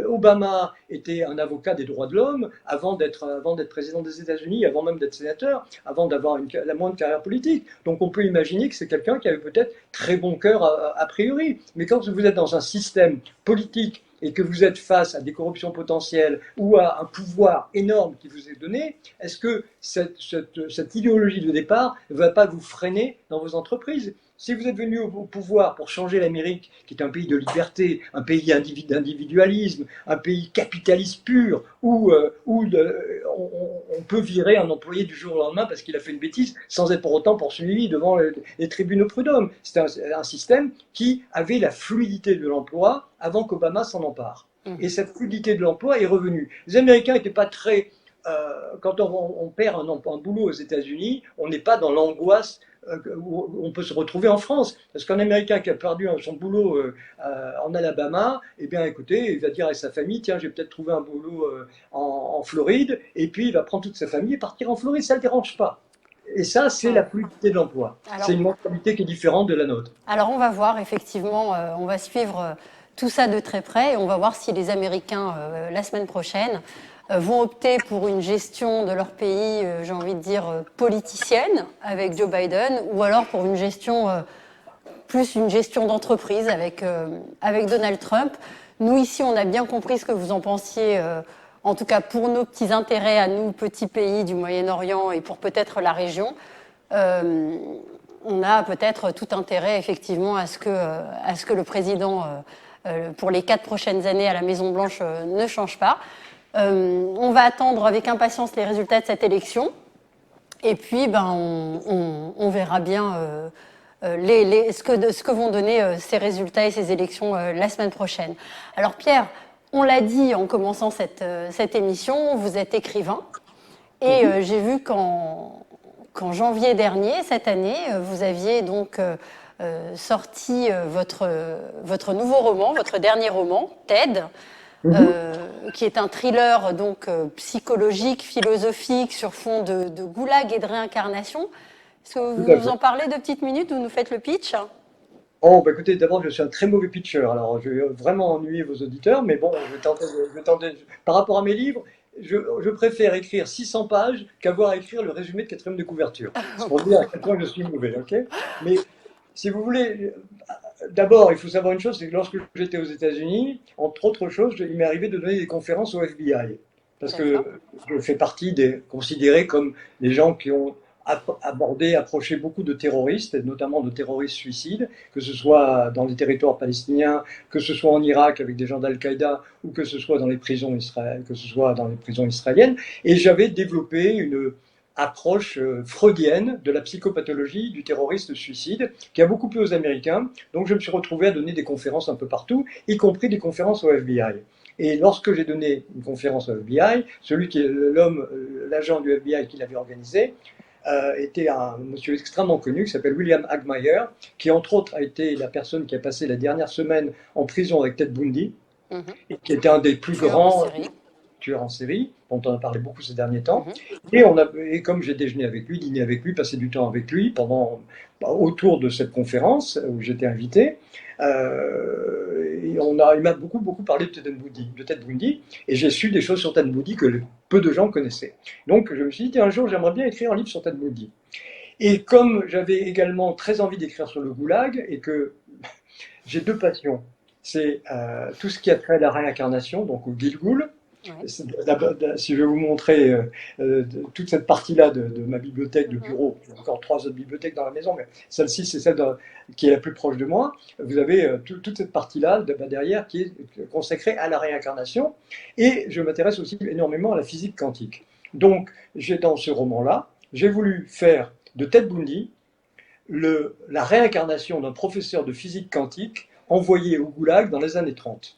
Obama était un avocat des droits de l'homme avant d'être président des États-Unis, avant même d'être sénateur, avant d'avoir la moindre carrière politique. Donc on peut imaginer que c'est quelqu'un qui avait peut-être très bon cœur a priori. Mais quand vous êtes dans un système politique et que vous êtes face à des corruptions potentielles ou à un pouvoir énorme qui vous est donné, est-ce que cette idéologie de départ ne va pas vous freiner dans vos entreprises? Si vous êtes venu au pouvoir pour changer l'Amérique, qui est un pays de liberté, un pays d'individualisme, un pays capitaliste pur, où on peut virer un employé du jour au lendemain parce qu'il a fait une bêtise sans être pour autant poursuivi devant les tribunaux prud'hommes. C'est un système qui avait la fluidité de l'emploi avant qu'Obama s'en empare. Et cette fluidité de l'emploi est revenue. Les Américains n'étaient pas très... quand on perd un boulot aux États-Unis, on n'est pas dans l'angoisse où on peut se retrouver en France. Parce qu'un Américain qui a perdu son boulot en Alabama, eh bien écoutez, il va dire à sa famille, tiens, j'ai peut-être trouvé un boulot en Floride, et puis il va prendre toute sa famille et partir en Floride, ça ne le dérange pas. Et ça, c'est la fluidité de l'emploi. C'est une mentalité qui est différente de la nôtre. Alors on va voir, effectivement, on va suivre tout ça de très près, et on va voir si les Américains, la semaine prochaine, vont opter pour une gestion de leur pays, j'ai envie de dire, politicienne avec Joe Biden, ou alors pour une gestion, plus une gestion d'entreprise avec Donald Trump. Nous, ici, on a bien compris ce que vous en pensiez, en tout cas pour nos petits intérêts à nous, petits pays du Moyen-Orient, et pour peut-être la région. On a peut-être tout intérêt, effectivement, à ce que le président, pour les 4 prochaines années à la Maison-Blanche, ne change pas. On va attendre avec impatience les résultats de cette élection et puis on verra bien ce que vont donner ces résultats et ces élections la semaine prochaine. Alors Pierre, On l'a dit en commençant cette émission, vous êtes écrivain. Et j'ai vu qu'en janvier dernier, cette année, vous aviez donc sorti votre nouveau roman, votre dernier roman, Ted, qui est un thriller donc psychologique, philosophique, sur fond de goulag et de réincarnation. Est-ce que vous nous en parlez 2 petites minutes, vous nous faites le pitch? Oh, bah écoutez, d'abord, je suis un très mauvais pitcher, alors je vais vraiment ennuyer vos auditeurs, mais bon, je vais tenter. Par rapport à mes livres, je préfère écrire 600 pages qu'avoir à écrire le résumé de quatrième de couverture. C'est pour dire à quel point je suis mauvais, ok? Mais si vous voulez, d'abord, il faut savoir une chose, c'est que lorsque j'étais aux États-Unis, entre autres choses, il m'est arrivé de donner des conférences au FBI. Parce que je fais partie des considérés comme des gens qui ont approché beaucoup de terroristes, et notamment de terroristes suicides, que ce soit dans les territoires palestiniens, que ce soit en Irak avec des gens d'Al-Qaïda, ou que ce soit dans les prisons israéliennes. Et j'avais développé une approche freudienne de la psychopathologie du terroriste suicide, qui a beaucoup plu aux Américains. Donc je me suis retrouvé à donner des conférences un peu partout, y compris des conférences au FBI. Et lorsque j'ai donné une conférence au FBI, celui qui est l'agent du FBI qui l'avait organisé, était un monsieur extrêmement connu qui s'appelle William Hagmaier, qui entre autres a été la personne qui a passé la dernière semaine en prison avec Ted Bundy, et qui était un des plus grands tueurs en série, dont on a parlé beaucoup ces derniers temps. Et comme j'ai déjeuné avec lui, dîné avec lui, passé du temps avec lui autour de cette conférence où j'étais invité, il m'a beaucoup parlé de Ted Bundy, et j'ai su des choses sur Ted Bundy que peu de gens connaissaient. Donc je me suis dit, un jour j'aimerais bien écrire un livre sur Ted Bundy. Et comme j'avais également très envie d'écrire sur le goulag, et que j'ai 2 passions, c'est tout ce qui a trait à la réincarnation, donc au Gilgul. Ouais. Si je vais vous montrer toute cette partie-là de ma bibliothèque de bureau, j'ai encore 3 autres bibliothèques dans la maison, mais celle-ci, c'est celle qui est la plus proche de moi. Vous avez toute cette partie-là derrière qui est consacrée à la réincarnation. Et je m'intéresse aussi énormément à la physique quantique. Donc, dans ce roman-là, j'ai voulu faire de Ted Bundy la réincarnation d'un professeur de physique quantique envoyé au goulag dans les années 30.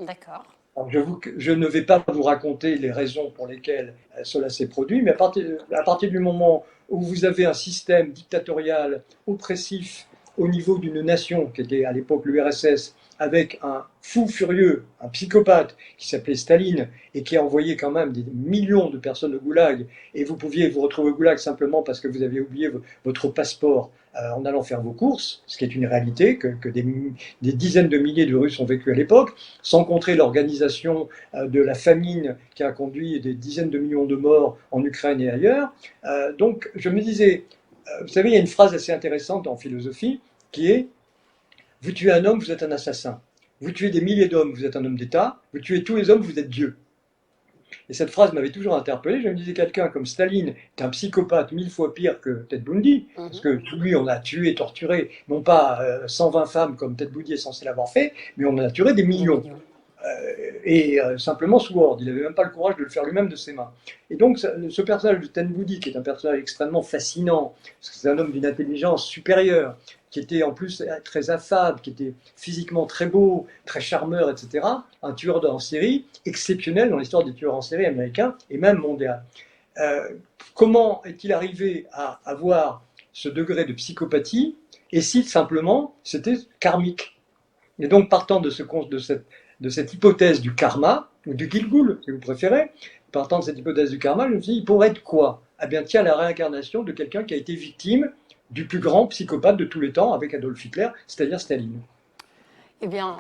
D'accord. Je ne vais pas vous raconter les raisons pour lesquelles cela s'est produit, mais à partir du moment où vous avez un système dictatorial oppressif au niveau d'une nation, qui était à l'époque l'URSS, avec un fou furieux, un psychopathe qui s'appelait Staline et qui a envoyé quand même des millions de personnes au goulag, et vous pouviez vous retrouver au goulag simplement parce que vous aviez oublié votre passeport en allant faire vos courses, ce qui est une réalité que des dizaines de milliers de Russes ont vécu à l'époque, sans compter l'organisation de la famine qui a conduit des dizaines de millions de morts en Ukraine et ailleurs. Donc je me disais, vous savez, il y a une phrase assez intéressante en philosophie qui est « Vous tuez un homme, vous êtes un assassin. Vous tuez des milliers d'hommes, vous êtes un homme d'État. Vous tuez tous les hommes, vous êtes Dieu. » Et cette phrase m'avait toujours interpellé. Je me disais, quelqu'un comme Staline est un psychopathe 1000 fois pire que Ted Bundy, parce que lui, on a tué, torturé, non pas 120 femmes comme Ted Bundy est censé l'avoir fait, mais on en a tué des millions. Simplement sous ordre. Il n'avait même pas le courage de le faire lui-même de ses mains. Et donc, ce personnage de Ted Bundy, qui est un personnage extrêmement fascinant, parce que c'est un homme d'une intelligence supérieure, qui était en plus très affable, qui était physiquement très beau, très charmeur, etc. Un tueur en série exceptionnel dans l'histoire des tueurs en série américains et même mondial. Comment est-il arrivé à avoir ce degré de psychopathie, et si simplement c'était karmique? Et donc, partant de cette hypothèse du karma, ou du Gilgul, si vous préférez, partant de cette hypothèse du karma, je me suis dit, il pourrait être quoi? Eh bien, tiens, la réincarnation de quelqu'un qui a été victime du plus grand psychopathe de tous les temps avec Adolf Hitler, c'est-à-dire Staline. Eh bien,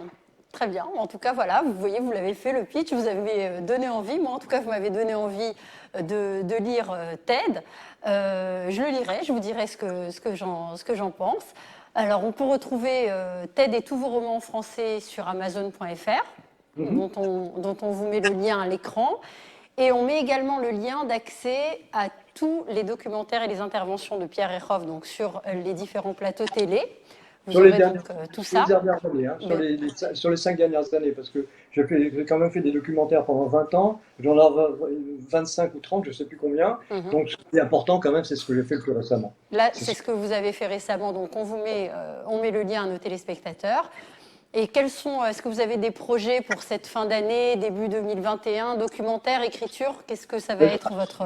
très bien. En tout cas, voilà, vous voyez, vous l'avez fait, le pitch, vous avez donné envie. Moi, en tout cas, vous m'avez donné envie de lire Ted. Je le lirai, je vous dirai ce que j'en pense. Alors, on peut retrouver Ted et tous vos romans en français sur Amazon.fr, dont on vous met le lien à l'écran. Et on met également le lien d'accès à tous les documentaires et les interventions de Pierre Eckhoff, donc sur les différents plateaux télé. Vous sur les tout ça. Dernières années, sur les 5 dernières années, parce que j'ai quand même fait des documentaires pendant 20 ans, j'en ai 25 ou 30, je ne sais plus combien, donc ce qui est important quand même, c'est ce que j'ai fait le plus récemment. Là, c'est ce que vous avez fait récemment, donc on met le lien à nos téléspectateurs. Et est-ce que vous avez des projets pour cette fin d'année, début 2021, documentaire, écriture? Qu'est-ce que ça va être votre...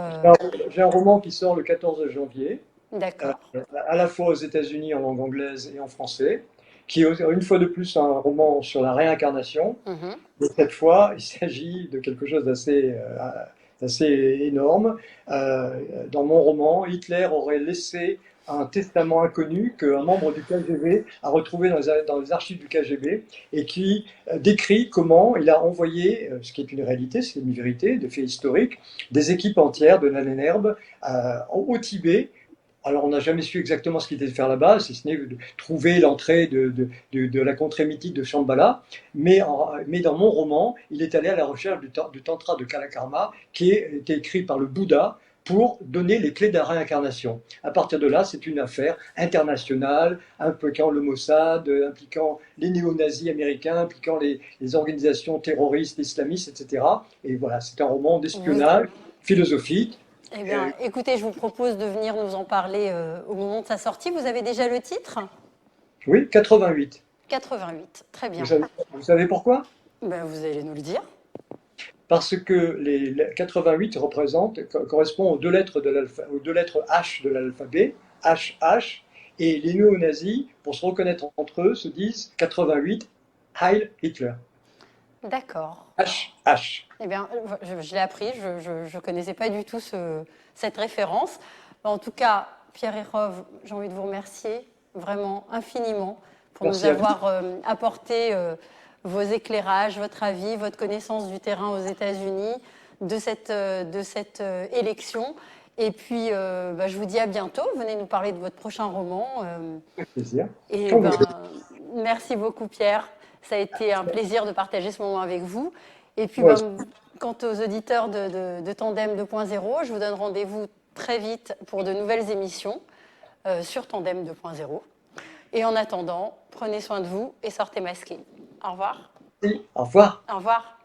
J'ai un roman qui sort le 14 janvier, euh, D'accord. à la fois aux États-Unis en langue anglaise et en français, qui est une fois de plus un roman sur la réincarnation. Mhm. Mais cette fois, il s'agit de quelque chose d'assez énorme. Dans mon roman, Hitler aurait laissé un testament inconnu qu'un membre du KGB a retrouvé dans les archives du KGB et qui décrit comment il a envoyé, ce qui est une réalité, c'est une vérité, des faits historiques, des équipes entières de Nannerbe au Tibet. Alors, on n'a jamais su exactement ce qu'il était de faire là-bas, si ce n'est de trouver l'entrée de la contrée mythique de Shambhala. Mais dans mon roman, il est allé à la recherche du Tantra de Kalakarma, qui a été écrit par le Bouddha pour donner les clés de la réincarnation. À partir de là, c'est une affaire internationale, impliquant le Mossad, impliquant les néo-nazis américains, impliquant les organisations terroristes islamistes, etc. Et voilà, c'est un roman Vous- d'espionnage philosophique. Eh bien, écoutez, je vous propose de venir nous en parler au moment de sa sortie. Vous avez déjà le titre? Oui, 88. 88. Très bien. Vous savez pourquoi? Ben, vous allez nous le dire. Parce que les 88 correspond aux deux lettres aux deux lettres H de l'alphabet, HH, et les néo-nazis, pour se reconnaître entre eux, se disent 88 Heil Hitler. D'accord. HH. Eh bien, je l'ai appris, je ne connaissais pas du tout cette référence. En tout cas, Pierre Hérove, j'ai envie de vous remercier vraiment infiniment pour nous Merci à vous. avoir apporté vos éclairages, votre avis, votre connaissance du terrain aux États-Unis, de cette élection. Et puis, je vous dis à bientôt. Venez nous parler de votre prochain roman. Avec plaisir. Et Quand vous voulez. merci beaucoup, Pierre. Ça a été un plaisir de partager ce moment avec vous. Et puis, Moi aussi. quant aux auditeurs de Tandem 2.0, je vous donne rendez-vous très vite pour de nouvelles émissions sur Tandem 2.0. Et en attendant, prenez soin de vous et sortez masqués. Au revoir. Au revoir. Au revoir.